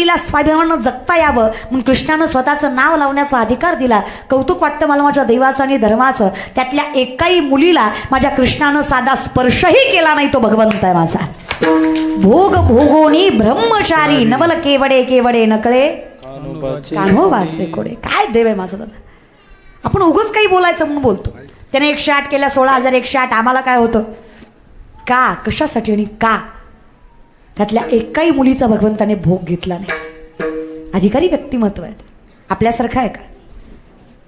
मुलीला स्वाभिमानानं जगता यावं म्हणून कृष्णानं स्वतःचं नाव लावण्याचा अधिकार दिला. कौतुक वाटतं मला माझ्या देवाचं आणि धर्माचं. त्यातल्या एकाही मुलीला माझ्या कृष्णानं साधा स्पर्शही केला नाही. तो भगवंत आहे माझा. भोग भोगोनी ब्रह्मचारी नवल केवडे केवडे नकळे कान्होबाचे कोडे. काय देव आहे माझा दादा. आपण उगाच काही बोलायचं म्हणून बोलतो. त्याने 108 केल्या 16,108. आम्हाला काय होतं का कशासाठी आणि का. त्यातल्या एकाही मुलीचा भगवंताने भोग घेतला नाही. अधिकारी व्यक्तिमत्व आहेत. आपल्यासारखं आहे का.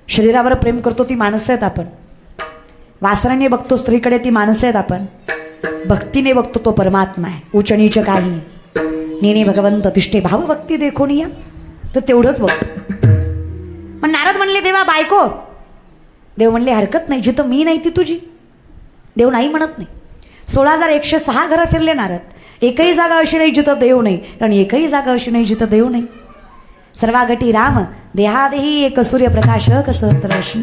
शरीरावर प्रेम करतो ती माणसं आहेत आपण. वासनाने बघतो स्त्रीकडे ती माणसं आहेत आपण. भक्तीने बघतो तो परमात्मा आहे. उच्च नीच काही नेने भगवंत तिष्ठे भाव भक्ती देखून या. तर तेवढंच बघतो. पण नारद म्हणले देवा बायको. देव म्हणले हरकत नाही. जिथं मी नाही ती तुझी. देव नाही म्हणत नाही. 16,106 घरं फिरले नारद. एकही जागा अशी नाही जिथं देव नाही. कारण एकही जागा अशी नाही जिथं देव नाही. सर्वागटी राम देहादेही एक सूर्यप्रकाश सहस्त्ररश्मी.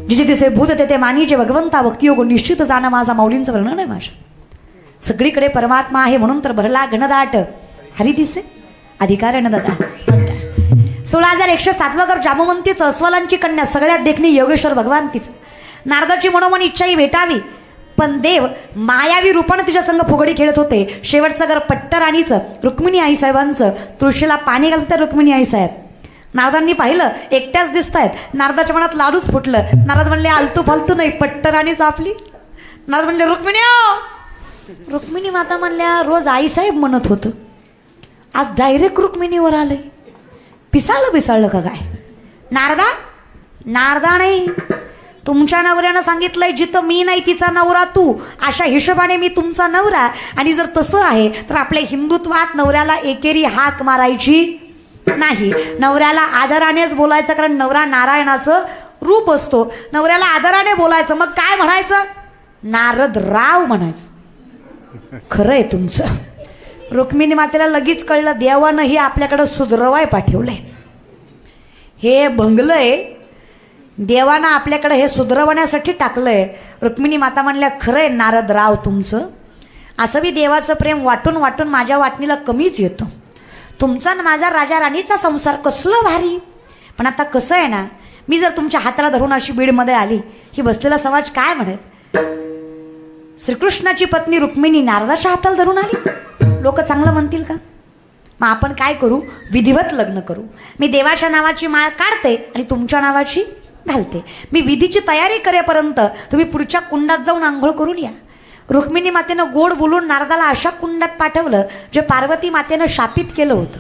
जिथे दिसे भूत ते मानीचे भगवंता भक्तियोग निश्चित जाणं माझा माऊलींचं वर्णन आहे माझ्या. सगळीकडे परमात्मा आहे म्हणून तर भरला घनदाट हरी दिसे अधिकार आहे ना दादा. 16,107 घर जामवंतीचं अस्वलांची कन्या सगळ्यात देखणी योगेश्वर भगवान तिचं. नारदाची मनोमन इच्छा ही भेटावी पण देव मायावी रूपानं तिच्या संग फुगडी खेळत होते. शेवटचं घर पट्टराणीचं रुक्मिणी आईसाहेबांचं. तुळशीला पाणी घालतं रुक्मिणी आईसाहेब. नारदांनी पाहिलं एकट्याच दिसत आहेत. नारदाच्या मनात लाडूच फुटलं. नारद म्हणले आलतू फालतू नाही पट्टराणीच आपली. नारद म्हणले रुक्मिणी. रुक्मिणी माता म्हणल्या रोज आईसाहेब म्हणत होतं आज डायरेक्ट रुक्मिणीवर आलंय. पिसाळलं का काय. नारदा नाही. तुमच्या नवऱ्यानं सांगितलंय जिथं मी नाही तिचा नवरा तू. अशा हिशोबाने मी तुमचा नवरा. आणि जर तसं आहे तर आपल्या हिंदुत्वात नवऱ्याला एकेरी हाक मारायची नाही. नवऱ्याला आदरानेच बोलायचं. कारण नवरा नारायणाचं रूप असतो. नवऱ्याला आदराने बोलायचं. मग काय म्हणायचं नारदराव म्हणायचं. खरं आहे तुमचं. रुक्मिणी मातेला लगेच कळलं देवानं ही आपल्याकडं सुधरवाय पाठवलंय. हे भंगलंय. देवानं आपल्याकडे हे सुधरवण्यासाठी टाकलंय. रुक्मिणी माता म्हणल्या खरं आहे नारदराव तुमचं. असं बी देवाचं प्रेम वाटून वाटून माझ्या वाटणीला कमीच येतं. तुमचा आणि माझा राजा राणीचा संसार कसलं भारी. पण आता कसं आहे ना मी जर तुमच्या हाताला धरून अशी बीडमध्ये आली ही बसलेला समाज काय म्हणेल. श्रीकृष्णाची पत्नी रुक्मिणी नारदाच्या हाताला धरून आली. लोक चांगलं म्हणतील का. मग आपण काय करू विधिवत लग्न करू. मी देवाच्या नावाची माळ काढते आणि तुमच्या नावाची घालते. मी विधीची तयारी करेपर्यंत तुम्ही पुढच्या कुंडात जाऊन आंघोळ करून या. रुक्मिणी मातेनं गोड बोलून नारदाला अशा कुंडात पाठवलं जे पार्वती मातेनं शापित केलं होतं.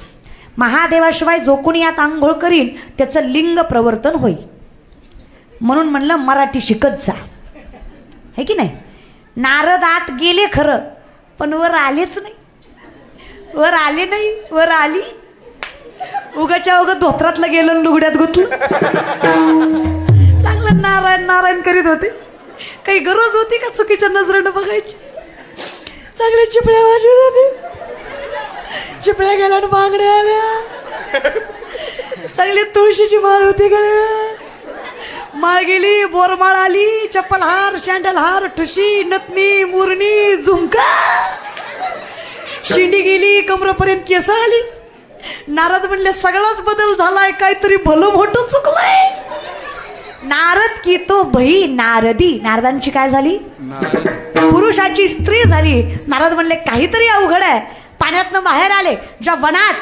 महादेवाशिवाय जो कोणी यात आंघोळ करीन त्याचं लिंग प्रवर्तन होईल. म्हणून म्हणलं मराठी शिकत जा. है की नाही. नारद आत गेले खरं पण वर आलेच नाही. वर आले नाही. वर आली उगाच्या उगत धोत्रातलं गेलं लुगड्यात गुतलं. चांगलं नारायण नारायण करीत होते. काही गरज होती का चुकीच्या नजरेनं बघायची. चांगल्या चिपळ्या वाजवत होते. चिपळ्या गेल्या बांगड्या आल्या. चांगली तुळशीची माळ होती गळ्यात. माळ गेली बोरमाळ आली. चप्पल हार सँडल हार ठुशी नथनी मुरणी झुमका. शिंडी गेली कमरेपर्यंत केस आली. नारद म्हणले सगळाच बदल झालाय. काहीतरी भलं मोठं चुकलंय. नारद की तो भई नारदी. नारदांची काय झाली पुरुषाची स्त्री झाली. नारद म्हणले काहीतरी अवघड आहे. पाण्यातनं बाहेर आले. ज्या वनात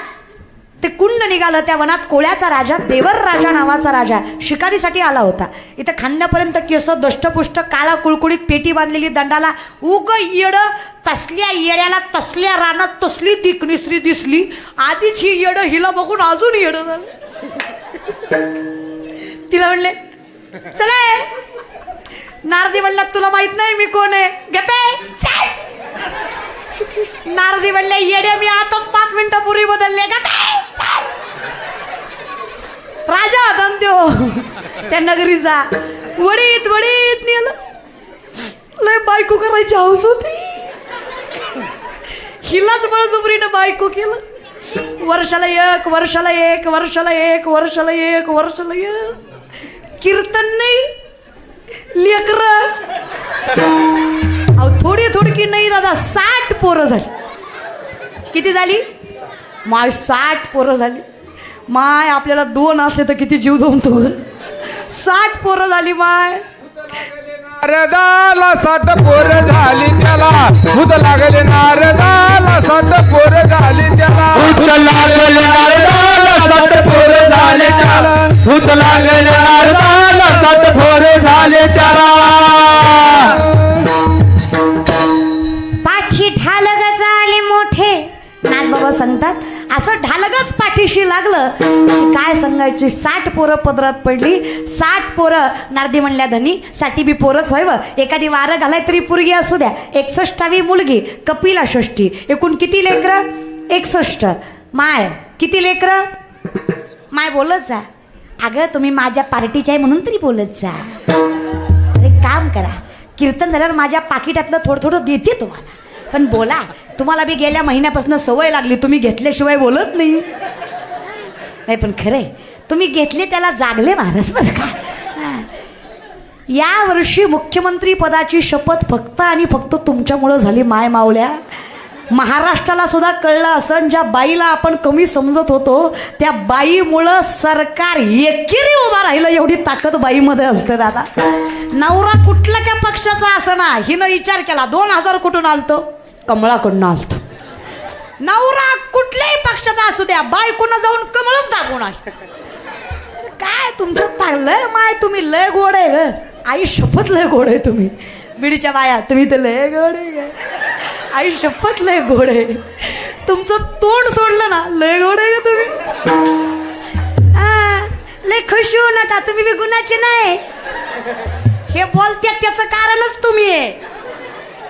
ते कुंड निघालं त्या वनात कोळ्याचा राजा देवर राजा नावाचा राजा शिकारीसाठी आला होता. इथं खांद्यापर्यंत केस दष्टपुष्ट काळा कुळकुळीत पेटी बांधलेली दंडाला उग येड. तसल्या येड्याला तसल्या रानात तसली दिकणी स्त्री दिसली. आधीच ही येड हिला बघून अजून येड झालं. तिला म्हणले चला. नारदी म्हणला तुला माहित नाही मी कोण आहे. गप्पे. नारदी म्हणले येड्या मी आताच 5 मिनिटापूर्वी बदलले. राजा धनदेव त्या नगरीचा वडीत वडीत नेलं. लय बायको करायची हौस होती. हिलाच बळजुबरीनं बायको केलं. वर्षाला एक वर्षाला एक वर्षाला एक वर्षाला एक वर्षाला एक. कीर्तन नाही लेकर. अहो थोडी थोडकी नाही दादा 60 पोरं झाली. किती झाली माय 60 पोरं झाली. माय आपल्याला 2 असले तर किती जीव दमतो. 60 पोरं झाली माय. नारदाला 60 पोरं झाली त्याला, भूत लागले नारदाला 60 पोरं झाली त्याला, भूत लागले नारदाला 60 पोरं झाले त्याला, भूत लागले नारदाला 60 पोरं झाले त्याला. पाठी ढालग झाले मोठे. नाथबाबा सांगतात असं ढालगच पाठीशी लागलं की काय सांगायची. 60 पोरं पदरात पडली. 60 पोरं. नारदी म्हणल्या धनी 60 बी पोरच व्हावं, एखादी वारं घालाय तरी पोरगी असू द्या. 61वी मुलगी, कपिला षष्ठी. एकूण किती लेकरं? 61. माय किती लेकरं? माय बोलत जा. अगं तुम्ही माझ्या पार्टीच्या आहे म्हणून तरी बोलत जा. अरे काम करा, कीर्तन झाल्यावर माझ्या पाकिटातलं थोडं थोडं देते तुम्हाला, पण बोला. तुम्हाला बी गेल्या महिन्यापासून सवय लागली, तुम्ही घेतल्याशिवाय बोलत नाही. नाही पण खरंय, तुम्ही घेतले त्याला जागले महाराज बरं का. या वर्षी मुख्यमंत्री पदाची शपथ फक्त आणि फक्त तुमच्यामुळं झाली. माय मावल्या, महाराष्ट्राला सुद्धा कळलं असं, ज्या बाईला आपण कमी समजत होतो त्या बाईमुळं सरकार एकेरी उभा राहिलं. एवढी ताकद बाईमध्ये असते दादा. नवरा कुठला त्या पक्षाचा असं ना, हिनं विचार केला 2000 कुठून आलतो? कमळाकडून आलतो. नवरा कुठल्याही पक्षाचा असू द्या, बायकोनं जाऊन कमळच दाबून आल. काय तुमचं लय माय, तुम्ही लय गोड आहे ग. आई शपथ लय गोड आहे तुम्ही. बिडीच्या बाया तुम्ही तर लय गोड आहे. आई शपथ लय गोड आहे. तुमचं तोंड सोडलं ना लय गोड आहे का तुम्ही. लय खुश होऊ नका, तुम्ही बी गुणाचे नाही. हे बोलते त्याचं कारणच तुम्ही आहे.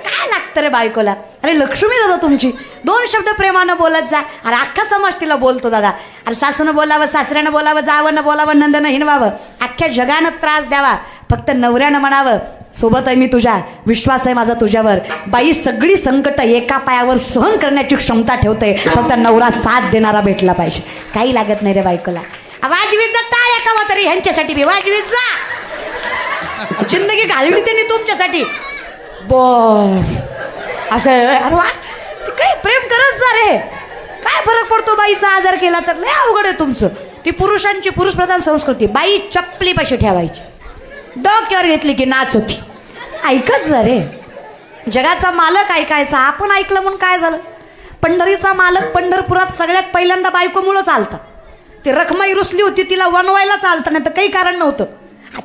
काय लागतं रे बायकोला. अरे लक्ष्मी दादा तुमची 2 शब्द प्रेमानं बोलत जा. अरे अख्खा समाज तिला बोलतो दादा. अरे सासूनं बोलावं, सासऱ्यानं बोलावं, जावनं बोलावं, नंदनं हिनवावं, अख्ख्या जगानं त्रास द्यावा, फक्त नवऱ्यानं म्हणावं सोबत आहे मी तुझ्या, विश्वास आहे माझा तुझ्यावर. बाई सगळी संकट एका पायावर सहन करण्याची क्षमता ठेवते, फक्त नवरा साथ देणारा भेटला पाहिजे. काही लागत नाही रे बायकोला. वाजवीत जा टाळ्या कावा तरी ह्यांच्यासाठी बी वाजवीत जा. जिंदगी घालवली त्यांनी तुमच्यासाठी. बर असं अरे वा, काही प्रेम करत जा रे. काय फरक पडतो बाईचा आदर केला तर. लय अवघड आहे तुमचं. ती पुरुषांची पुरुषप्रधान संस्कृती. बाई चपली पाशी ठेवायची, डोक्यावर घेतली की नाच होती. ऐकत जा रे. जगाचा मालक ऐकायचा. आपण ऐकलं म्हणून काय झालं. पंढरीचा मालक पंढरपुरात सगळ्यात पहिल्यांदा बायकोमुळं चालतं. ती रखमाई रुसली होती, तिला वनवायला चालतं, नाही तर काही कारण नव्हतं.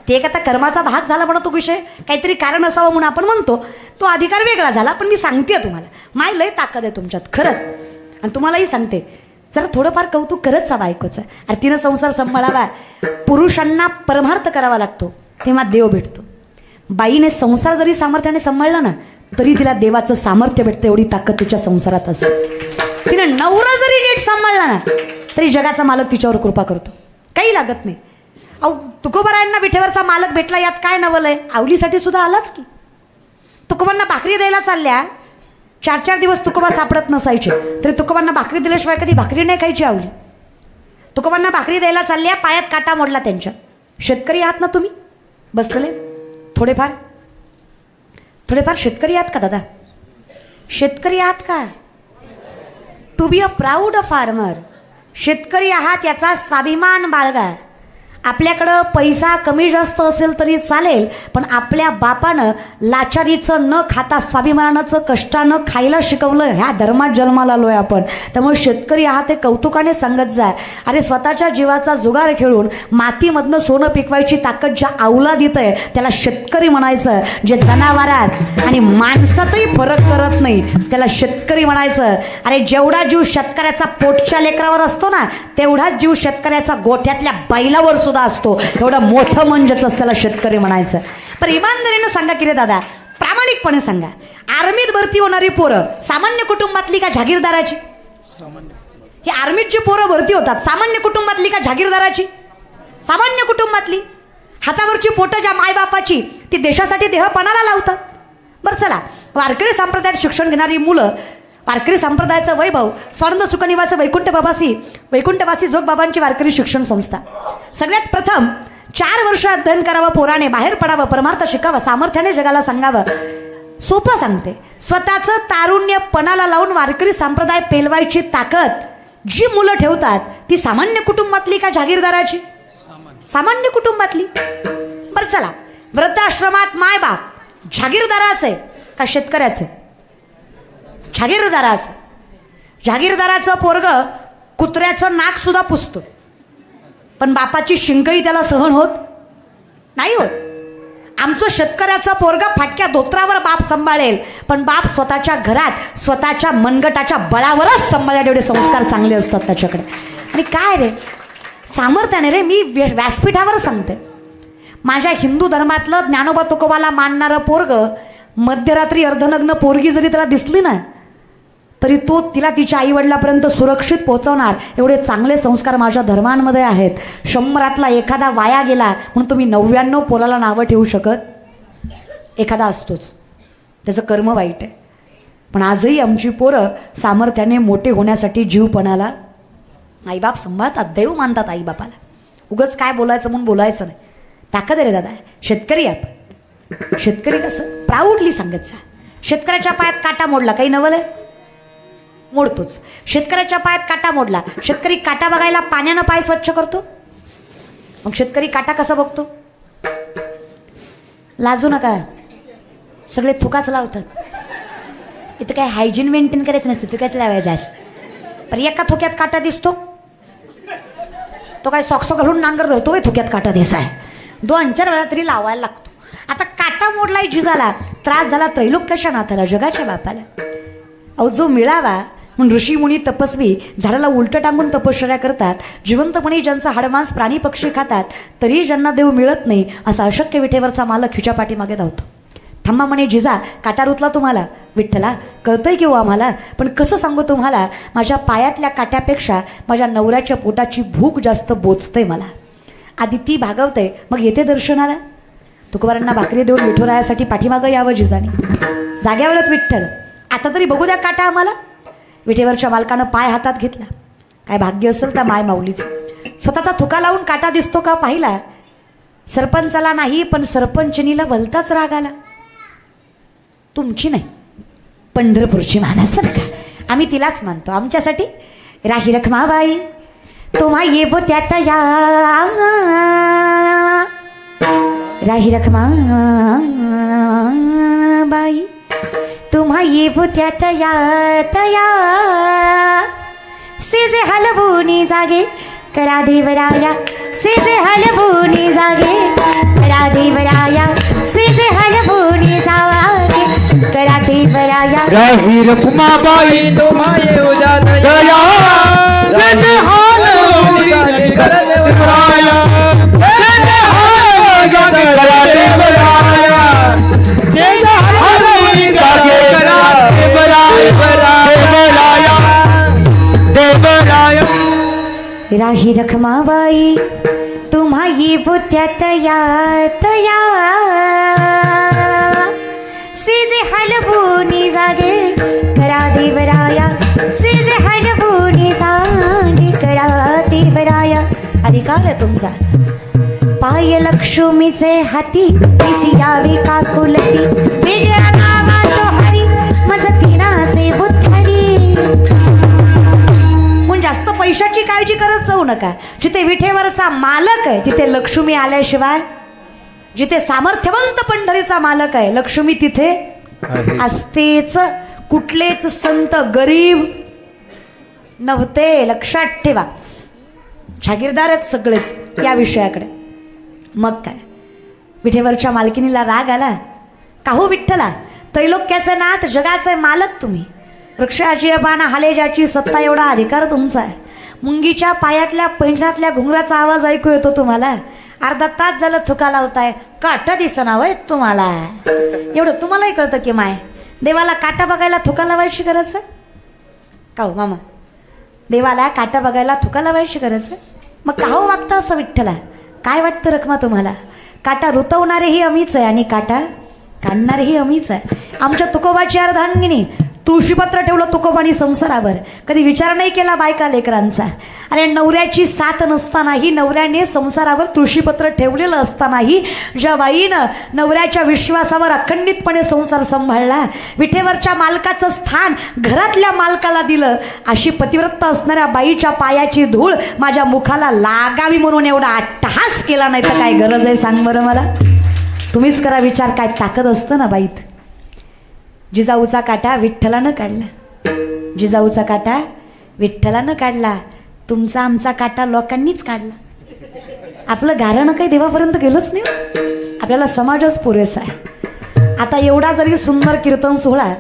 ते आता कर्माचा भाग झाला म्हणा तो विषय, काहीतरी कारण असावं म्हणून आपण म्हणतो. तो अधिकार वेगळा झाला. पण मी सांगते तुम्हाला, माय लय ताकद आहे तुमच्यात खरंच. आणि तुम्हालाही सांगते, जरा थोडंफार कौतुक करत जा बायकोचं. अरे तिनं संसार सांभाळावा. पुरुषांना परमार्थ करावा लागतो, तेव्हा देव भेटतो. बाईने संसार जरी सामर्थ्याने सांभाळला ना तरी तिला देवाचं सामर्थ्य भेटतं. एवढी ताकद तिच्या संसारात असते. तिनं नवरा जरी नीट सांभाळला ना तरी जगाचा मालक तिच्यावर कृपा करतो. काही लागत नाही. अहो तुकोबारायांना विठेवरचा मालक भेटला, यात काय नवल आहे. आवलीसाठी सुद्धा आलाच की. तुकोबांना भाकरी द्यायला चालल्या, 4-4 दिवस तुकोबा सापडत नसायचे, तरी तुकोबांना भाकरी दिल्याशिवाय कधी भाकरी नाही खायची आवली. तुकोबांना भाकरी द्यायला चालल्या, पायात काटा मोडला त्यांच्या. शेतकरी आहात ना तुम्ही बसलेले. थोडेफार शेतकरी आहात का दादा? शेतकरी आहात का? To be a proud farmer. शेतकरी आहात याचा स्वाभिमान बाळगा. आपल्याकडं पैसा कमी जास्त असेल तरी चालेल, पण आपल्या बापानं लाचारीचं न खाता स्वाभिमानाचं कष्टानं खायला शिकवलं. ह्या धर्मात जन्माला आलो आहे आपण. त्यामुळे शेतकरी आहात हे कौतुकाने सांगत जा. अरे स्वतःच्या जीवाचा जुगार खेळून मातीमधनं सोनं पिकवायची ताकद ज्या अवलादीत आहे त्याला शेतकरी म्हणायचं. जे जनावरात आणि माणसातही फरक करत नाही त्याला शेतकरी म्हणायचं. अरे जेवढा जीव शेतकऱ्याचा पोटच्या लेकरावर असतो ना तेवढाच जीव शेतकऱ्याचा गोठ्यातल्या बैलावर सुद्धा असतो. एवढं मोठं म्हणजेच त्याला शेतकरी म्हणायचं. पण इमानदारीनं सांगा की रे दादा, प्रामाणिकपणे सांगा, आर्मीत भरती होणारी पोरं सामान्य कुटुंबातली का जागीरदाराची? ही आर्मीची पोरं भरती होतात सामान्य कुटुंबातली का जागीरदाराची? सामान्य कुटुंबातली. हातावरची पोटं ज्या मायबापाची ती देशासाठी देहपणाला लावतात. बरं चला, वारकरी संप्रदायात शिक्षण घेणारी मुलं, वारकरी संप्रदायाचं वैभव, स्वानंद सुखनिवाचं वैकुंठवासी जोगबाबांची वारकरी शिक्षण संस्था. सगळ्यात प्रथम 4 वर्ष अध्ययन करावं पोराने, बाहेर पडावं, परमार्थ शिकावं, सामर्थ्याने जगाला सांगावं. सोपं सांगते. स्वतःचं तारुण्य पणाला लावून वारकरी संप्रदाय पेलवायची ताकद जी मुलं ठेवतात ती सामान्य कुटुंबातली का जागीरदाराची? सामान्य कुटुंबातली. बरं चला, वृद्धाश्रमात माय बाप जागीरदाराचं आहे का शेतकऱ्याचं? जागीरदाराचं. जागीरदाराचं पोरग कुत्र्याचं नाक सुद्धा पुसतं, पण बापाची शिंकही त्याला सहन होत नाही होत. आमचं शेतकऱ्याचा पोरगा फाटक्या धोत्रावर बाप सांभाळेल, पण बाप स्वतःच्या घरात स्वतःच्या मनगटाच्या बळावरच सांभाळले. एवढे संस्कार चांगले असतात त्याच्याकडे. आणि काय रे सामर्थ्याने रे, मी व्यासपीठावर सांगते, माझ्या हिंदू धर्मातलं ज्ञानोबा तुकोबाला मानणारं पोरग मध्यरात्री अर्धनग्न पोरगी जरी त्याला दिसली ना, तरी तो तिला तिच्या आईवडिलापर्यंत सुरक्षित पोहोचवणार. एवढे चांगले संस्कार माझ्या धर्मांमध्ये आहेत. 100रातला एखादा वाया गेला म्हणून तुम्ही 99 पोराला नावं ठेवू शकत? एखादा असतोच, त्याचं कर्म वाईट आहे. पण आजही आमची पोरं सामर्थ्याने मोठे होण्यासाठी जीवपणाला आईबाप सांभाळतात, देव मानतात आईबापाला. उगच काय बोलायचं म्हणून बोलायचं नाही. ताकद रे दादा. शेतकरी आपण, शेतकरी कसं प्राऊडली सांगत जा. शेतकऱ्याच्या पायात काटा मोडला, काही नवल आहे? मोडतोच. शेतकऱ्याच्या पायात काटा मोडला, शेतकरी काटा बघायला पाण्यानं पाय स्वच्छ करतो? मग शेतकरी काटा कसा बघतो? लाजू नका, सगळे थुकाच लावतात. इथं काय हायजीन मेंटेन करायचं नसतं, थुकाच लावायचं असतं. पण एका थोक्यात काटा दिसतो, तो काय सॉक्स घालून नांगर धरतो, थोक्यात काटा दिसाय. 2-4 वेळा तरी लावायला लागतो. आता काटा मोडलाय झिजाला, त्रास झाला त्रैलोक्याच्या नाथाला, जगाच्या बापाला. अहो जो मिळावा म्हणून ऋषी मुनी तपस्वी झाडाला उलटं टांगून तपश्चर्या करतात. जिवंतपणी ज्यांचा हाडमांस प्राणी पक्षी खातात तरीही ज्यांना देव मिळत नाही, असा अशक्य विठेवरचा मालक खिच्या पाठीमागे धावतो. थांबा म्हणे जिजा, काटा रुतला तुम्हाला? विठ्ठला कळतंय की हो आम्हाला, पण कसं सांगू तुम्हाला, माझ्या पायातल्या काट्यापेक्षा माझ्या नवऱ्याच्या पोटाची भूक जास्त बोचते मला. आधी ती भागवते, मग येते दर्शनाला. तुकोबारांना भाकरी देऊन विठुरायासाठी पाठीमागं यावं जिजाने. जाग्यावरच विठ्ठल, आता तरी बघू द्या काटा आम्हाला. विठेवरच्या मालकानं पाय हातात घेतला. काय भाग्य असेल त्या माय माऊलीचं. स्वतःचा थुका लावून काटा दिसतो का पाहिला. सरपंचाला नाही, पण सरपंचनीला भलताच राग आला. तुमची नाही, पंढरपूरची मानस बरं का. आम्ही तिलाच मानतो. आमच्यासाठी राही रखमाबाई तुम्हा येवो त्यात या, राही रखमाबाई तुम्हा येवो त्यात या तया, सेजे हलवूनी जागे करा देवराया, सेजे हलवूनी जागे करा देवराया, सेजे हलवूनी जागे करा देवराया. राही रखमाबाई तुम्हा येऊ दया, सेजे हलवूनी जागे करा देवराया, सेजे हलवूनी जागे करा देवराया, सेजे हलवूनी जागे करा देवराया, देवराया. राही रखमाबाई तुम्हा येवो त्यात या तया, सेजे हलवूनी जागे करा देवराया, सेजे हलवूनी जागे करा देवराया. अधिकार आहे तुमचा. पाय लक्ष्मीचे हाती पिसी यावी काकुलती, वेगळ्या नावा तो हरी मजतीनाचे बुद्धरी. म्हणून जास्त पैशाची काळजी करत जाऊ नका. जिथे विठेवरचा मालक आहे तिथे लक्ष्मी आल्याशिवाय, जिथे सामर्थ्यवंत पंढरीचा मालक आहे लक्ष्मी तिथे असतेच. कुठलेच संत गरीब नव्हते, लक्षात ठेवा. जागीरदार आहेत सगळेच या विषयाकडे. मग काय विठेवरच्या मालकिनीला राग आला का हो विठ्ठला, त्रैलोक्याचे नाथ जगाचे मालक तुम्ही, वृक्षाची पाना हाले ज्याची सत्ता एवढा अधिकार तुमचा आहे. मुंगीच्या पायातल्या पैंजातल्या घुंगराचा आवाज ऐकू येतो तुम्हाला. अर्धा तास झालं थुका लावताय, काटा दिसना होय तुम्हाला. एवढं तुम्हालाही कळतं की माय, देवाला काटा बघायला थुका लावायची गरज आहे का हो मामा? देवाला काटा बघायला थुका लावायची गरज आहे? मग का हो वागतं असं विठ्ठला? काय वाटतं रखमा तुम्हाला? काटा रुतवणारेही अमीच आहे आणि काटा काढणारेही अमीच आहे. आमच्या तुकोबाची अर्धांगिनी तुळशीपत्र ठेवलं तुकोबानी संसारावर. कधी विचार नाही केला बायका लेकरांचा. अरे नवऱ्याची साथ नसतानाही, नवऱ्याने संसारावर तुळशीपत्र ठेवलेलं असतानाही ज्या बाईनं नवऱ्याच्या विश्वासावर अखंडितपणे संसार सांभाळला, विठेवरच्या मालकाचं स्थान घरातल्या मालकाला दिलं, अशी पतिव्रत असणाऱ्या बाईच्या पायाची धूळ माझ्या मुखाला लागावी म्हणून एवढा अट्टहास केला नाही तर काय गरज आहे सांग बरं मला. तुम्हीच करा विचार, काय ताकद असतं ना बाईत. जिजाऊचा काटा विठ्ठलानं काढला, जिजाऊचा काटा विठ्ठलानं काढला, तुमचा आमचा काटा लोकांनीच काढला. आपलं गारणं काही देवापर्यंत गेलंच नाही. आपल्याला समाजच पुरेसा आहे. आता एवढा जरी सुंदर कीर्तन सोहळा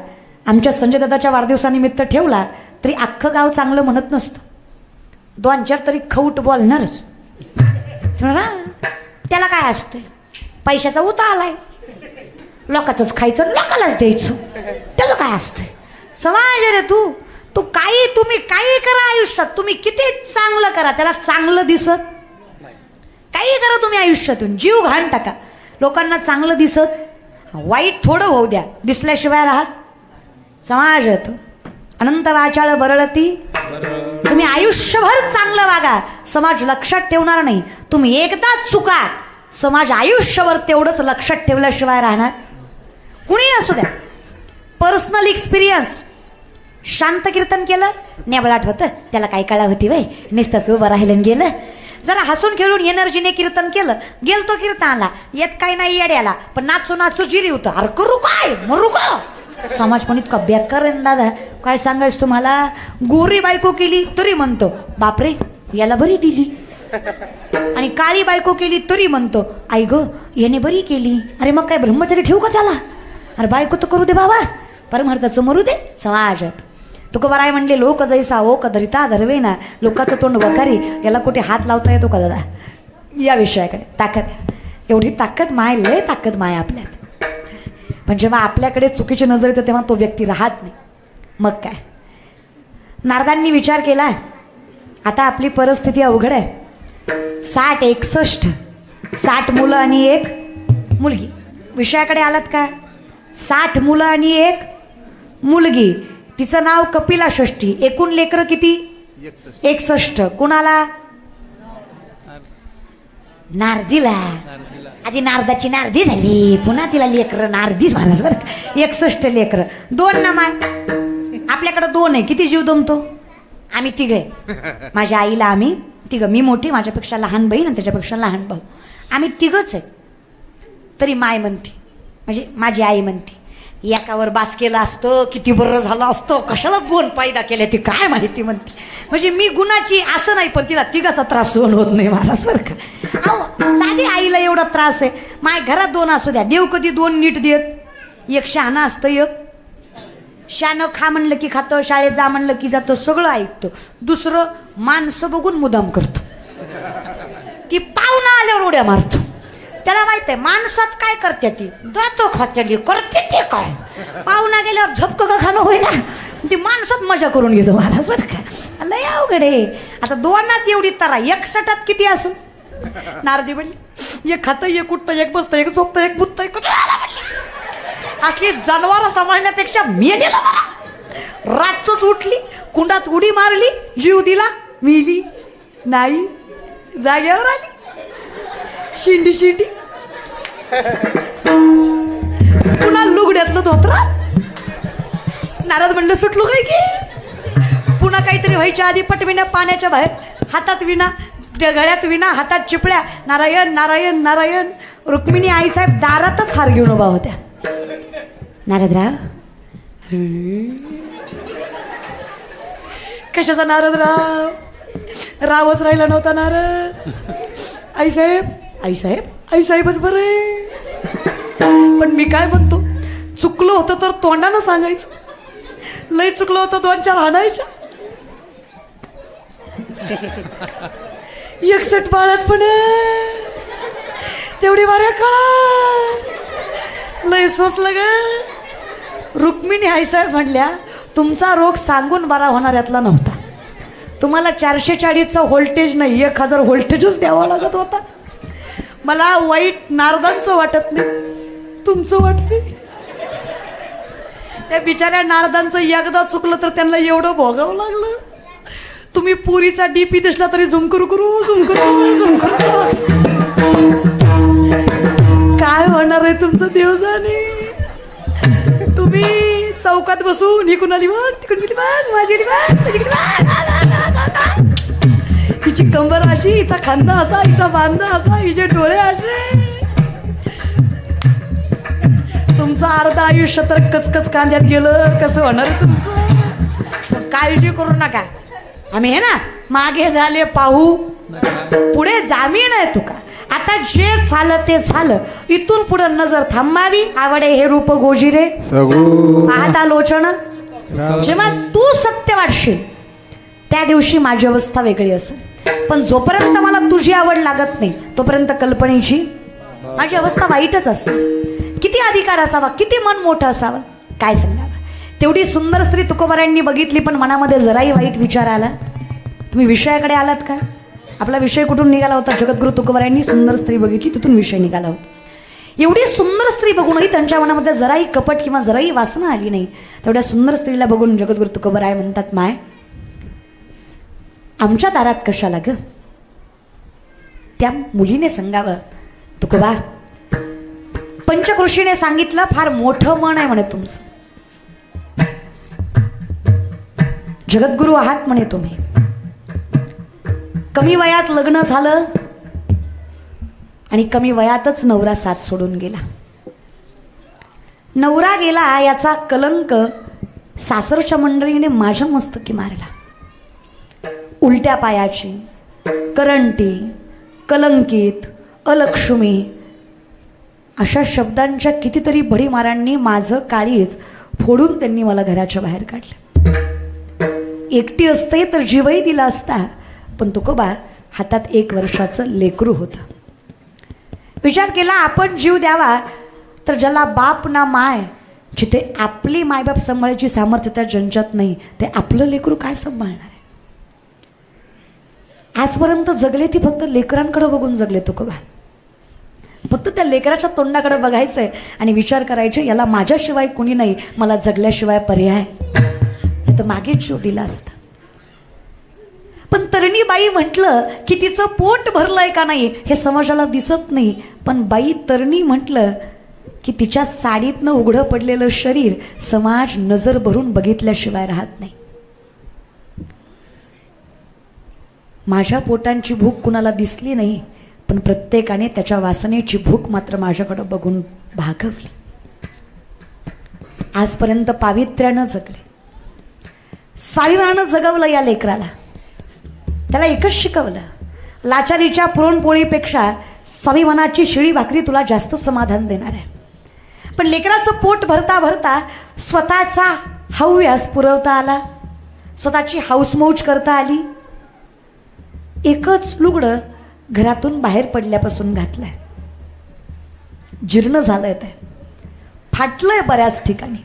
आमच्या संजय दादाच्या वाढदिवसानिमित्त ठेवला तरी अख्खं गाव चांगलं म्हणत नसतं. 2-4 तरी खौट बोलणारच. त्याला काय असतंय, पैशाचा उता आलाय, लोकांचंच खायचं लोकांनाच द्यायचं, त्याचं काय असतंय. समाज रे तू काही, तुम्ही काही करा आयुष्यात, तुम्ही किती चांगलं करा त्याला चांगलं दिसत. काही करा तुम्ही आयुष्यातून, जीव घाण टाका, लोकांना चांगलं दिसत, वाईट थोडं होऊ द्या, दिसल्याशिवाय राहत. समाज येतो अनंत वाचाळ बरळती. तुम्ही आयुष्यभर चांगलं वागा, समाज लक्षात ठेवणार नाही. तुम्ही एकदाच चुका, समाज आयुष्यभर तेवढंच लक्षात ठेवल्याशिवाय राहणार. कुणी असू द्या. Personal experience. शांत कीर्तन केलं, नेबळाट होतं, त्याला काय कळा होती वय, नुसतंच उभं राहिलं गेलं. जरा हसून खेळून एनर्जीने कीर्तन केलं, गेल तो कीर्तनाला, येत काही नाही येड्याला, पण नाचू नाचू जिरी होतं. अरे करू काय, मरू का. समाज पण इतका बेकार आहे दादा, काय सांगायचं तुम्हाला. गोरी बायको केली तरी म्हणतो बापरे याला बरी दिली, आणि काळी बायको केली तरी म्हणतो आई गो याने बरी केली. अरे मग काय ब्रह्मचारी ठेवू का त्याला. अरे बायको तर करू दे बाबा, परमार्थाचं मरू दे. समाजात तुकोबाराय म्हणले लोक जैसा ओ कदरिता धरवेना, लोकांचं तोंड वकारी, याला कुठे हात लावता येतो का दादा. या विषयाकडे ताकद आहे, एवढी ताकद माय, लय ताकद माय आपल्यात. पण जेव्हा आपल्याकडे चुकीची नजर येते तेव्हा तो व्यक्ती राहत नाही. मग काय, नारदांनी विचार केला, आता आपली परिस्थिती अवघड आहे. 60 मुलं आणि 1 मुलगी. विषयाकडे आलात का. 60 मुलं आणि 1 मुलगी. तिचं नाव कपिला षष्ठी. एकूण लेकरं किती. 61. कुणाला. नारदीला. आधी नारदाची नारदी झाली, पुन्हा तिला लेकरं नारदीच महाराज बरं. 61 लेकरं. 2 ना माय. आपल्याकडं 2 आहे. किती जीव दमतो. आम्ही 3 आहे. माझ्या आईला आम्ही 3. मी मोठी, माझ्यापेक्षा लहान बहीण आणि त्याच्यापेक्षा लहान भाऊ. आम्ही 3च आहे. तरी माय म्हणते, म्हणजे माझी आई म्हणते एकावर बास केलं असतं किती बरं झालं असतं, कशाला 2 पैदा केल्या ती काय माहिती म्हणते. म्हणजे मी गुणाची असं नाही, पण तिला 3चा त्रास सहन होत नाही महाराज बरं का. अहो साधी आईला एवढा त्रास आहे. माय घरात 2 असू द्या, देव कधी 2 नीट देत. एक शहाणा असतं, एक शानं खा म्हणलं की खातं, शाळेत जा म्हणलं की जातं, सगळं ऐकतं. दुसरं माणसं बघून मुदाम करतो. ती पाहुणा आल्यावर उड्या मारतो. त्याला माहित आहे माणसात काय करते, ती जातो खात्याली करते ते काय. पाहुणा गेल्यावर झपकं का खाणं होईना, ती माणसात मजा करून घेतो महाराज बरं का. लय अवघड आहे. आता 2 एवढी तरा, 61 किती असेल. नारदी म्हणली एक खातं, एक उठतं, एक बसतं, एक झोपतं, एक बुततं, एक असली जनावरं सांभाळण्यापेक्षा मेलेला बरा. रातच उठली, कुंडात उडी मारली, जीव दिला, मिली नाही, जाग्यावर आली, शिंडी शिंडी. पुन्हा लुगड्यातलं धोतरा. नारद म्हणलं सुटलो काय की. पुन्हा काहीतरी व्हायच्या आधी पटविना पाण्याच्या बाहेर, हातात विना, गळ्यात विना, हातात चिपळ्या. नारायण नारायण नारायण. रुक्मिणी आईसाहेब दारातच हार घेऊन उभा होत्या. नारदराव. कशाचा नारदराव. रावच राहिला नव्हता नारद. आईसाहेब आईसाहेब आईसाहेबच बरं आहे. पण मी काय म्हणतो, चुकलं होतं तर तोंडानं सांगायचं, लय चुकलं होतं 2-4 हाणायच्या. 61 बाळात पण तेवढी बऱ्या काळा लय सोसलं ग. रुक्मिणी आईसाहेब म्हणल्या तुमचा रोग सांगून बरा होणार यातला नव्हता. तुम्हाला 440चा व्होल्टेज नाही, 1000 व्होल्टेजच द्यावा लागत होता. मला वाईट नारदांचं वाटत नाही, तुमचं वाटते. त्या बिचाऱ्या नारदांचं एकदा चुकलं तर त्यांना एवढं भोगावं लागलं. तुम्ही पुरीचा डीपी दिसला तरी झुम करू काय होणार आहे तुमचं देव जाणे. तुम्ही चौकात बसून ही कुणाली बघ तिकडून गेली बघ माझी हिची कंबर अशी, हिचा खांदा असा, हिचा बांधा असा, हिचे डोळे असे. तुमचं अर्ध आयुष्य तर कचकच कांद्यात गेलं. कसं होणार आहे तुमचं. काळजी करू नका. आम्ही हे ना मागे झाले पाहू, पुढे जामीन आहे तुका. आता जे झालं ते झालं. इथून पुढे नजर थांबावी. आवडे हे रूप गोजिरे पाहता लोचन. जेव्हा तू सत्य वाटशील त्या दिवशी माझी अवस्था वेगळी असेल. पण जोपर्यंत मला तुझी आवड लागत नाही तोपर्यंत कल्पनेची माझी अवस्था वाईटच असते. किती अधिकार असावा, किती मन मोठं असावं, काय सांगावं. तेवढी सुंदर स्त्री तुकोबारायांनी बघितली पण मनामध्ये जराही वाईट विचार आला. तुम्ही विषयाकडे आलात का. आपला विषय कुठून निघाला होता. जगद्गुरु तुकोबारायांनी सुंदर स्त्री बघितली, तिथून विषय निघाला होता. एवढी सुंदर स्त्री बघूनही त्यांच्या मनामध्ये जराही कपट किंवा जराही वासना आली नाही. तेवढ्या सुंदर स्त्रीला बघून जगद्गुरु तुकोबाराय म्हणतात, माय आमच्या दारात कशाला ग. त्या मुलीने सांगावं, तुकोबा पंचकृषीने सांगितलं फार मोठं मन आहे म्हणे तुमचं. जगद्गुरु आहात म्हणे तुम्ही. कमी वयात लग्न झालं आणि कमी वयातच नवरा साथ सोडून गेला. नवरा गेला याचा कलंक सासरच्या मंडळीने माझ्या मस्तकी मारला. उलट्या पायाची, करंटी, कलंकित, अलक्ष्मी अशा शब्दांच्या कितीतरी भडीमारांनी माझं काळीज फोडून त्यांनी मला घराच्या बाहेर काढलं. एकटी असते तर जीवही दिला असता. पण तुकोबा हातात 1 वर्षाचं लेकरू होतं. विचार केला आपण जीव द्यावा तर ज्याला बाप ना माय, जिथे आपली मायबाप सांभाळायची सामर्थ्य त्या जंजात नाही, ते आपलं लेकरू काय सांभाळणार आहे. आजपर्यंत जगले ती फक्त लेकरांकडे बघून जगले तुकोबा. फक्त त्या लेकराच्या तोंडाकडे बघायचंय आणि विचार करायचे याला माझ्याशिवाय कुणी नाही, मला जगल्याशिवाय पर्याय तर मागेच जीव दिला असता. पण तरणीबाई म्हटलं की तिचं पोट भरलंय का नाही हे समाजाला दिसत नाही. पण बाई तरणी म्हटलं की तिच्या साडीतनं उघडं पडलेलं शरीर समाज नजर भरून बघितल्याशिवाय राहत नाही. माझ्या पोटांची भूक कुणाला दिसली नाही, पण प्रत्येकाने त्याच्या वासनेची भूक मात्र माझ्याकडे बघून भागवली. आजपर्यंत पावित्र्यानं जगले, स्वाभिमानानं जगवलं या लेकराला. त्याला एकच शिकवलं, लाचारीच्या पुरणपोळीपेक्षा स्वाभिमानाची शिळी भाकरी तुला जास्त समाधान देणार आहे. पण लेकराचं पोट भरता भरता स्वतःचा हव्यास पुरवता आला, स्वतःची हाऊसमौज करता आली. एकच लुगडं घरातून बाहेर पडल्यापासून घातलंय, जीर्ण झालंय, ते फाटलंय बऱ्याच ठिकाणी.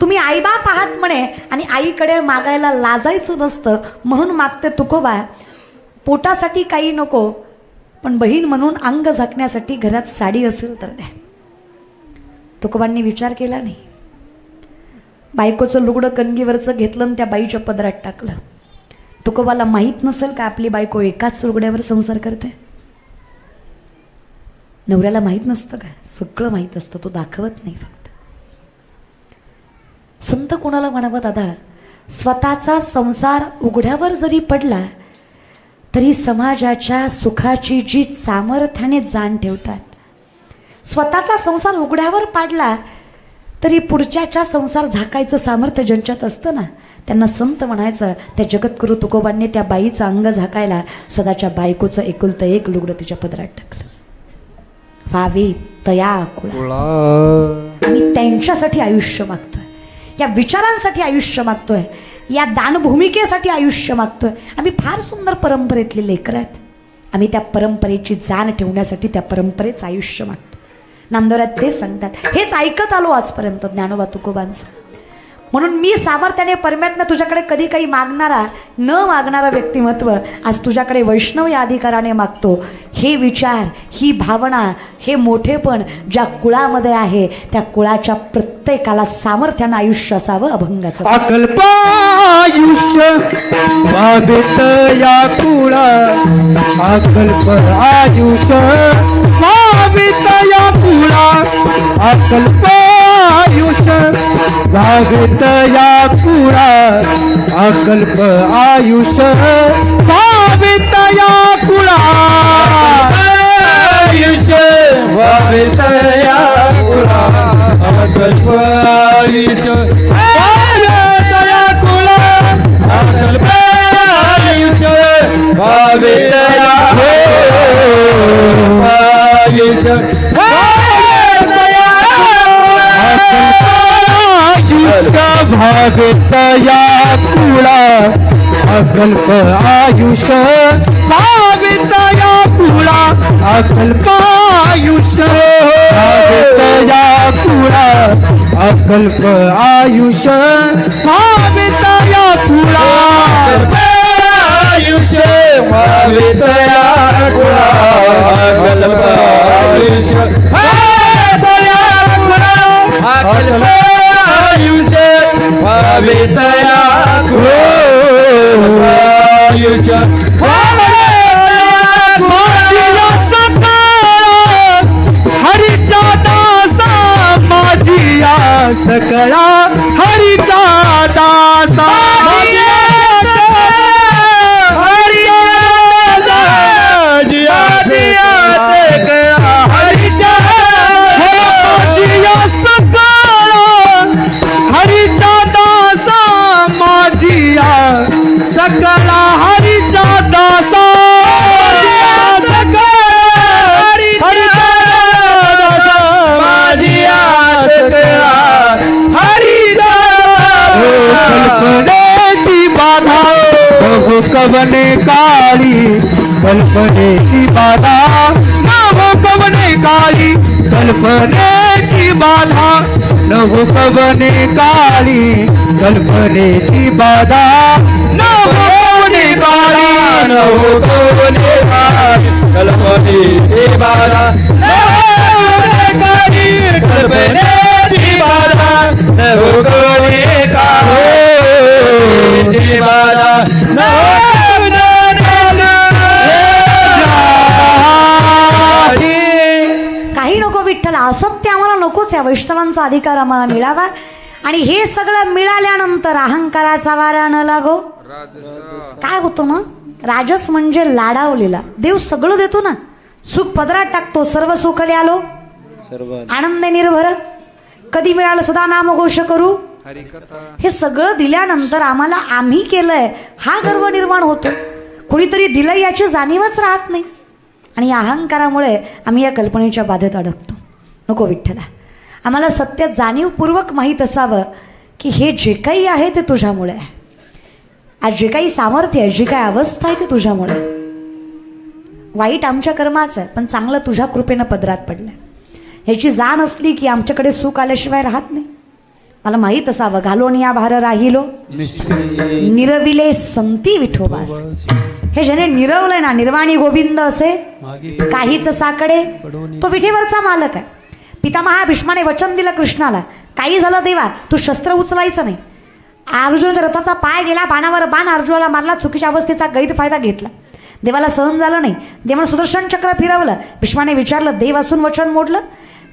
तुम्ही आईबाप आहात म्हणे आणि आईकडे मागायला लाजायचं नसतं म्हणून मागते तुकोबा. पोटासाठी काही नको, पण बहीण म्हणून अंग झाकण्यासाठी घरात साडी असेल तर द्या. तुकोबांनी विचार केला नाही. बायकोचं लुगडं कणगीवरचं घेतलं आणि त्या बाईच्या पदरात टाकलं. तुकोबाला माहीत नसेल का आपली बायको एकाच लुगड्यावर संसार करते. नवऱ्याला माहीत नसतं का. सगळं माहीत असतं, तो दाखवत नाही. फक्त संत कोणाला म्हणावं दादा, स्वतःचा संसार उघड्यावर जरी पडला तरी समाजाच्या सुखाची जी सामर्थ्याने जाण ठेवतात. स्वतःचा संसार उघड्यावर पाडला तरी पुढच्याच्या संसार झाकायचं सामर्थ्य ज्यांच्यात असतं ना, त्यांना संत म्हणायचं. त्या जगद्गुरु तुकोबांनी त्या बाईचं अंग झाकायला स्वतःच्या बायकोचं एकुलतं एक लुगडं तिच्या पदरात टाकलं. व्हावी तया कुळा. आम्ही त्यांच्यासाठी आयुष्य मागतोय, या विचारांसाठी आयुष्य मागतोय, या दानभूमिकेसाठी आयुष्य मागतोय. आम्ही फार सुंदर परंपरेतले लेकरं आहेत. आम्ही त्या परंपरेची जाण ठेवण्यासाठी त्या परंपरेचं आयुष्य मागतो. नामदेवरात तेच सांगतात, हेच ऐकत आलो आजपर्यंत ज्ञानोबा तुकोबांचं. म्हणून मी सामर्थ्याने परमात्मा तुझ्याकडे कधी काही मागणारा न मागणारा व्यक्तिमत्व आज तुझ्याकडे वैष्णव या अधिकाराने मागतो. हे विचार, ही भावना, हे मोठेपण ज्या कुळामध्ये आहे त्या कुळाच्या प्रत्येकाला सामर्थ्यानं आयुष्य असावं अभंगाचं. अकल्पायुष्य भावित या कुळा, अकल्प आयुष्य भावित या कुळा, अकल्पायुष्य भावित या कुळा, अकल्प आयुष्य भावित या कुळा, आयुष्य भावित या कुळा, अकल्प आयुष्य भावित या कुळा, अकल्प आयुष्य भावित या आयुष्य भावित या कुळा, अकल्प आयुष्य भावित या कुळा, अकल्प आयुष्य भावित या कुळा, अकल्प आयुष्य भावित या कुळा, आयुष्य भावित या कुळा, अकल्प आयुष्य भावित या कुळा, अकल्प आयुष्य भावित या कुळा, आयुष्य माझिया सकळा हरीचा दासा, माझिया सकळा हरीचा दासा, सकला हरीचा दासा, कल्पनेची बाधा बहु कवने काळी, कल्पनेची बाधा नभो कवने काळी, कल्पनेची बाधा नभो कवने काळी, कल्पनेची बाधा नभो कवने काळी, नभो कवने काळी, कल्पनेची बाधा कल्पनेची बाधा नभो कवने काळी, बाधा काही नको विठ्ठल, असत्य आम्हाला नकोच. या वैष्णवांचा अधिकार आम्हाला मिळावा. आणि हे सगळं मिळाल्यानंतर अहंकाराचा वारा न लागो. काय होतं ना, राजस म्हणजे लाडावलेला. देव सगळं देतो ना, सुख पदरात टाकतो, सर्व सुखले आलो आनंद निर्भर, कधी मिळालं सदा नाम घोष करू. हे सगळं दिल्यानंतर आम्हाला आम्ही केलंय हा गर्व निर्माण होतो. कोणीतरी दिलं याची जाणीवच राहत नाही. आणि या अहंकारामुळे आम्ही या कल्पनेच्या बाधेत अडकतो. नको विठ्ठला, आम्हाला सत्य जाणीवपूर्वक माहीत असावं की हे जे काही आहे ते तुझ्यामुळे आहे. आज जे काही सामर्थ्य आहे, जी काही अवस्था आहे ते तुझ्यामुळे. वाईट आमच्या कर्माचं आहे, पण चांगलं तुझ्या कृपेनं पदरात पडलं. ह्याची जाण असली की आमच्याकडे सुख आल्याशिवाय राहत नाही. मला माहीत असावं, घालोन या भार राहिलो निरविले संती विठोबास. हे ज्याने निरवलंय ना, निर्वाणी गोविंद असे काहीच साकडे, तो विठेवरचा मालक आहे. पितामहा भीष्माने वचन दिलं कृष्णाला, काही झालं देवा तू शस्त्र उचलायचं नाही. अर्जुनाच्या रथाचा पाय गेला, बाणावर बाण अर्जुनाला मारला, चुकीच्या अवस्थेचा गैरफायदा घेतला. देवाला सहन झालं नाही. देवानं सुदर्शन चक्र फिरवलं. भीष्माने विचारलं, देव असून वचन मोडलं?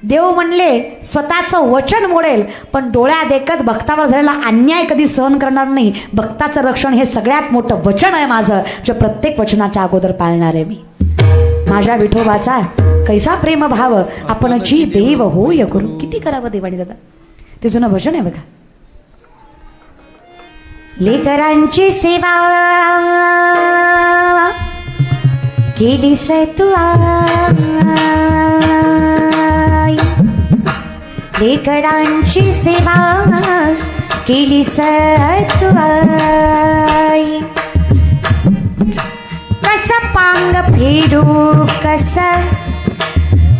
देव म्हणले, स्वतःचं वचन मोडेल पण डोळ्या देखत भक्तावर झालेला अन्याय कधी सहन करणार नाही. भक्ताचं रक्षण हे सगळ्यात मोठं वचन आहे माझं, जे प्रत्येक वचनाच्या अगोदर पाळणार आहे मी. माझ्या विठोबाचा कैसा प्रेम भाव, आपण जी देव होय करू. किती करावं देवानी दादा, ते जुनं भजन आहे बघा. लेकरांची सेवा केलीस तू आई, लेकरांची सेवा केलीस तू आई. कस पांग फेडू कस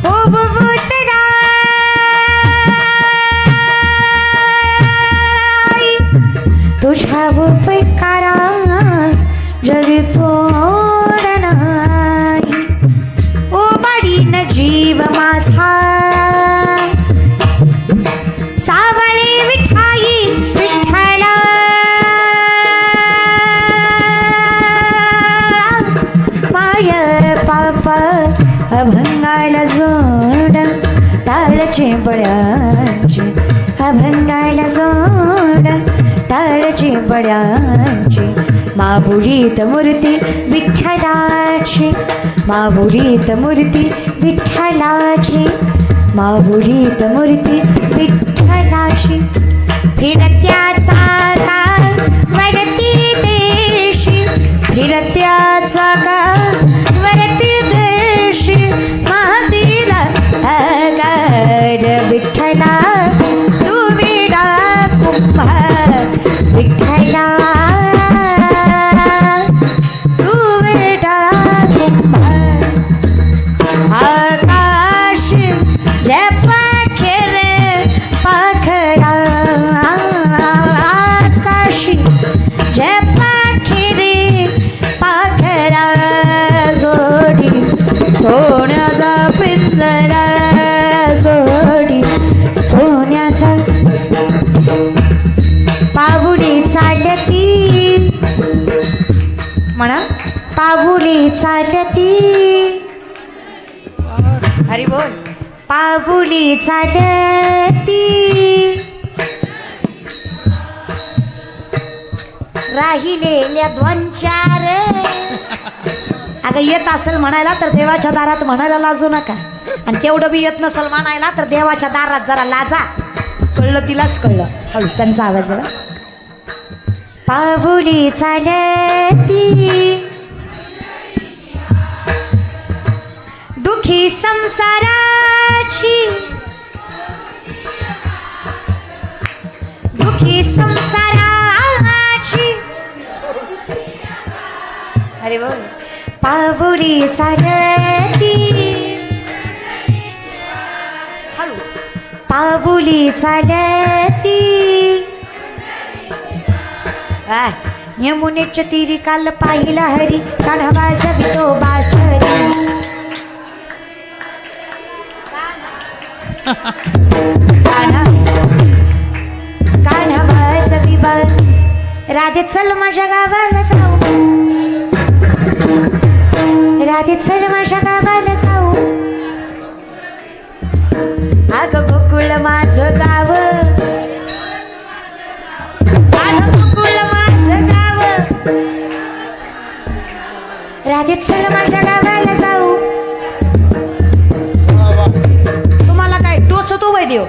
ओबुतराई, तुझ्या उपकारा जगी तोड नाही ओबाडीन जीव माझा सावळे विठाई विठ्ठला माय पाप अभंगाला जोड टाळचे बड्यांचे अभंगाला जोड टाळचे बड्यांचे माहुलीत मूर्ती विठ्ठलाची माहुलीत मूर्ती विठ्ठलाची माहुलीत मूर्ती विठ्ठलाची फिरत्याचा का वरती देशी फिरत्याचा का वरती देशी महातीला अगार विठ्ठला तू विडा कुंभार विठ्ठला तू विडा कुंभार आकाश जय पाखेरे पाखरा आकाश जय पाखेरे पाखरा जोडी सोन्याचा पिंजरा जोडी सोन्याचा पाहुली चालती म्हणा पाहुली चालती हरी बोल पाहुली चालती राहिलेल्या दोन चार अगं येत असेल म्हणायला तर देवाच्या दारात म्हणायला लाजू नका आणि तेवढं बी येत नसेल म्हणायला तर देवाच्या दारात जरा लाजा कळलं तिलाच कळलं हळू त्यांचा आवाज जरा पाहुली चालती दुखी संसाराची दुखी संसाराची अरे बोल पाहुली चालती हळू पाहुली चालती यमुनेच्या तीरी काल पाहिला हरी काढवा जवितो बासरी काढवा जविबा राधे चल माझ्या गावाला जाऊ राधे चल माझ्या गावाला जाऊ अग गोकुळ माझं गाव अग गोकुळ माझं गाव राधे चल माझ्या गावाला जाऊ तुम्हाला काय टोचतो वय देव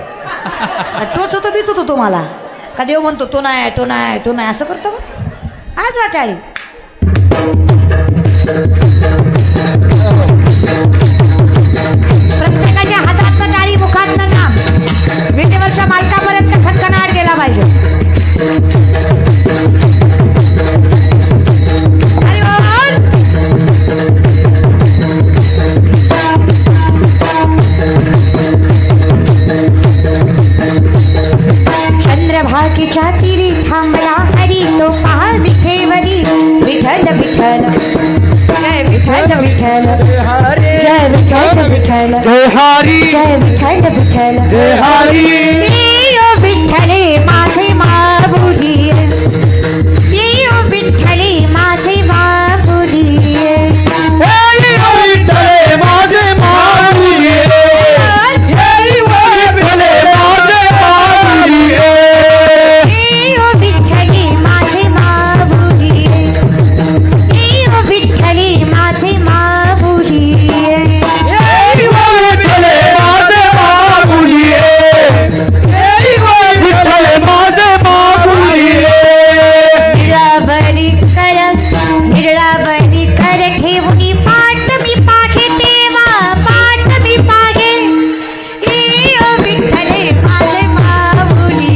टोचतो बिचतो तुम्हाला का देव म्हणतो तो नाही तो नाही तो नाही असं करतो आज वाटाळी प्रत्येकाच्या हातात टाळी मुखात नाम विटेवरच्या मालकापर्यंत खटखनाट गेला पाहिजे हरी बोल चंद्रभागीच्या तिरी थांबला हरी तो पहा विठेवरी विठ्ठल विठ्ठल जय विठ्ठल विठ्ठल जय विठ्ठल विठ्ठल जय हरी जय विठ्ठल विठ्ठल जय हरी येयो विठ्ठले माझे माऊली येयो विठ्ठले माझे माऊली विठ्ठले माझे माऊली विठ्ठले माझे माऊली येयो विठ्ठले माझे माऊली येयो विठ्ठले माझे माऊली विठ्ठले माझे माऊली विठ्ठले माझे माऊली निरावरी कर ठेवणी पाठ मी पाहे तेवा पाठ मी पाहे येयो विठ्ठले माझे माऊली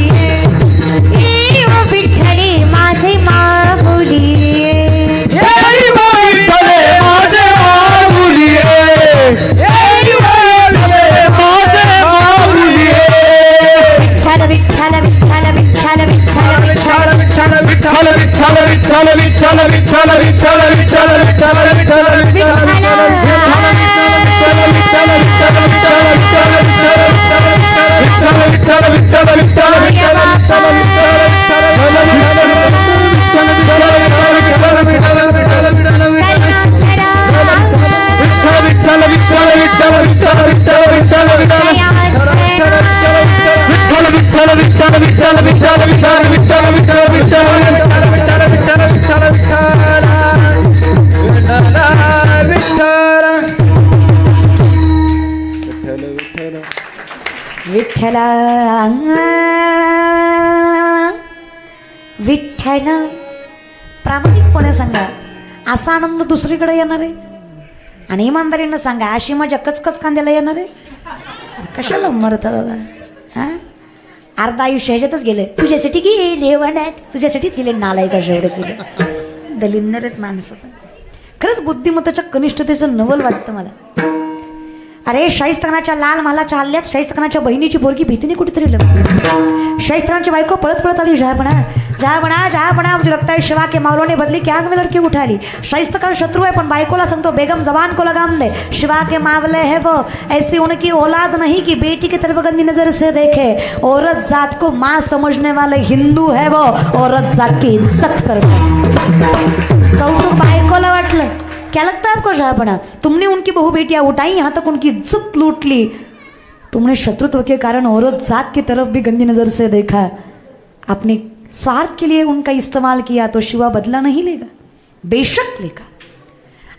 येयो विठ्ठले माझे माऊली विठ्ठले माझे माऊली विठ्ठले माझे माऊली विठ्ठल विठ्ठल विठ्ठल विठ्ठल विठ्ठल विठ्ठल विठ्ठल विठ्ठल विठ्ठल विठ्ठल विठ्ठल विठ्ठल विठ्ठल विठ्ठल विठ्ठल विठ्ठल विठ्ठल विठ्ठल प्रामाणिकपणे सांगा, असा आनंद दुसरीकडे येणार आहे? आणि इमानदारीनं सांगा, अशी मजा कचकच कांद्याला येणार आहे? कशाला मरता दादा? हा, अर्धा आयुष्य ह्याच्यातच गेले. तुझ्यासाठी गेले वनात, तुझ्यासाठीच गेले. नालायक अशा एवढं केलं. दलिंदर आहेत माणसं. खरंच बुद्धिमत्ताच्या कनिष्ठतेचं नवल वाटतं मला. अरे शाहिस्तानाच्या लाल महालाच्या हल्ल्यात शाहिस्तानाच्या बहिणीची पोरगी भीतीने कुठेतरी लपली. शाहिस्तानाची बायको पळत पळत आली. जहापणा जहापणा जहापणा मुझे लगता है शिवा के मावलों ने बदली क्या में लड़की उठा ली. शाहिस्तान शत्रु है पण बायकोला सांगतो बेगम जवान को लगाम दे. शिवा के मावले है वो, ऐसी उनकी औलाद नहीं कि बेटी की तरफ गंदी नजर से देखे. औरत जात को माँ समझने वाले हिंदू है वो, औरत जात की इज्जत करते. कौतुक बायकोला वाटलं. क्या लगता है आपको शाहपना? तुमने उनकी बहू बेटियां उठाई, यहाँ तक उनकी इज्जत लूट ली. तुमने शत्रुत्व के कारण औरत जात की तरफ भी गंदी नज़र से देखा. आपने स्वार्थ के लिए उनका इस्तेमाल किया तो शिवा बदला नहीं लेगा? बेशक लेगा.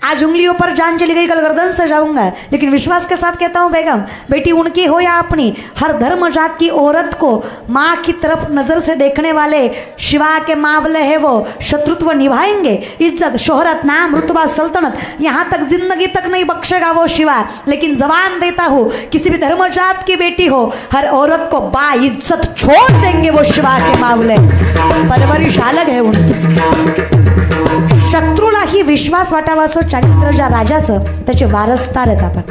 आज उंगलियों पर जान चली गई, कल गर्दन से जाऊंगा. लेकिन विश्वास के साथ कहता हूँ बेगम, बेटी उनकी हो या अपनी, हर धर्म जात की औरत को माँ की तरफ नज़र से देखने वाले शिवा के मावले है वो शत्रुत्व निभाएंगे. इज्जत, शोहरत, नाम, रुतबा, सल्तनत, यहाँ तक जिंदगी तक नहीं बख्शेगा वो शिवा. लेकिन जबान देता हूँ, किसी भी धर्म जात की बेटी हो, हर औरत को बा इज्जत छोड़ देंगे वो शिवा के मावले. परवरिश अलग है उनकी. शत्रूलाही विश्वास वाटावा असं चारित्र्य ज्या राजाचं, त्याचे वारसदार आहेत आपण.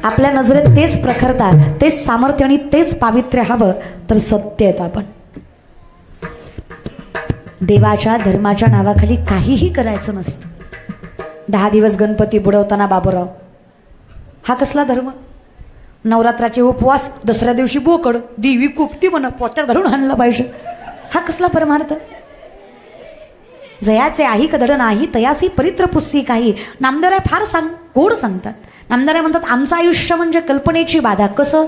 आपल्या नजरेत तेच प्रखरता, तेच सामर्थ्य आणि तेच पावित्र्य हवं तर सत्य आहेत आपण. देवाच्या धर्माच्या नावाखाली काहीही करायचं नसतं. 10 दिवस गणपती बुडवताना बाबूराव, हा कसला धर्म? नवरात्राचे उपवास, दसऱ्या दिवशी बोकड, देवी कुपती म्हणा पोत्यात घालून आणलं पाहिजे, हा कसला परमार्थ? जयाचे आही कदड नाही तयासी परित्र पुस्सी काही. नामदेवराय फार गोड सांगतात. नामदेवराय म्हणतात, आमचं आयुष्य म्हणजे कल्पनेची बाधा. कसं?